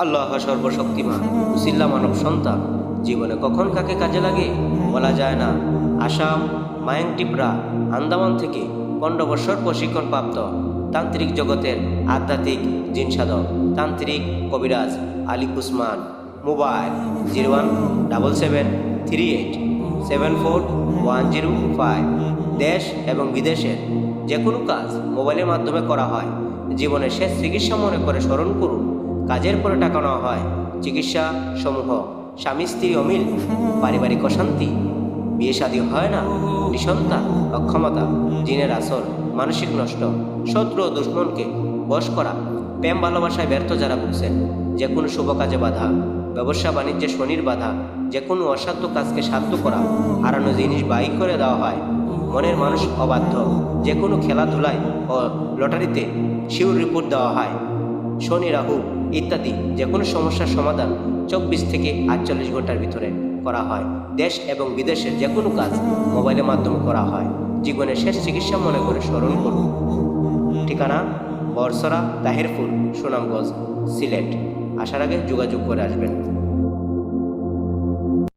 আল্লাহ সর্বশক্তিমান, উসিল্লা মানব সন্তান। জীবনে কখন কাকে কাজে লাগে বলা যায় না। আসাম, মায়াংটিপরা, আন্দামান থেকে 15 বছর প্রশিক্ষণপ্রাপ্ত তান্ত্রিক জগতের আধ্যাত্মিক জিনসাধক তান্ত্রিক কবিরাজ আলিক উসমান। মোবাইল 017738741005। দেশ এবং বিদেশের যে কোনো কাজ মোবাইলের মাধ্যমে করা হয়। জীবনের শেষ চিকিৎসা মনে করে স্মরণ করুন। কাজের পরে টাকা নেওয়া হয়। চিকিৎসা সমূহ: স্বামী স্ত্রী অমিল, পারিবারিক অশান্তি, বিয়ে শাদী হয় না, নিঃসন্তান, অক্ষমতা, জিনের আসর, মানসিক নষ্ট, শত্রু ও দুশ্মনকে বশ করা, প্রেম ভালোবাসায় ব্যর্থ যারা ভুগছেন, যে কোনো শুভ কাজে বাধা, ব্যবসা বাণিজ্যে শনির বাধা, যে কোনো অসাধ্য কাজকে সাধ্য করা, হারানো জিনিস বাই করে দেওয়া হয়, মনের মানুষ অবাধ্য, যে কোনো খেলাধুলায় ও লটারিতে শিওর রিপোর্ট দেওয়া হয়, শনি রাহু ইত্যাদি যে কোনো সমস্যার সমাধান 24 থেকে 48 ঘন্টার ভিতরে করা হয়। দেশ এবং বিদেশের যে কোনো কাজ মোবাইলের মাধ্যমে করা হয়। জীবনের শেষ চিকিৎসা মনে করে স্মরণ করুন। ঠিকানা: বরসরা, তাহিরপুর, সুনামগঞ্জ, সিলেট। আসার আগে যোগাযোগ করে আসবেন।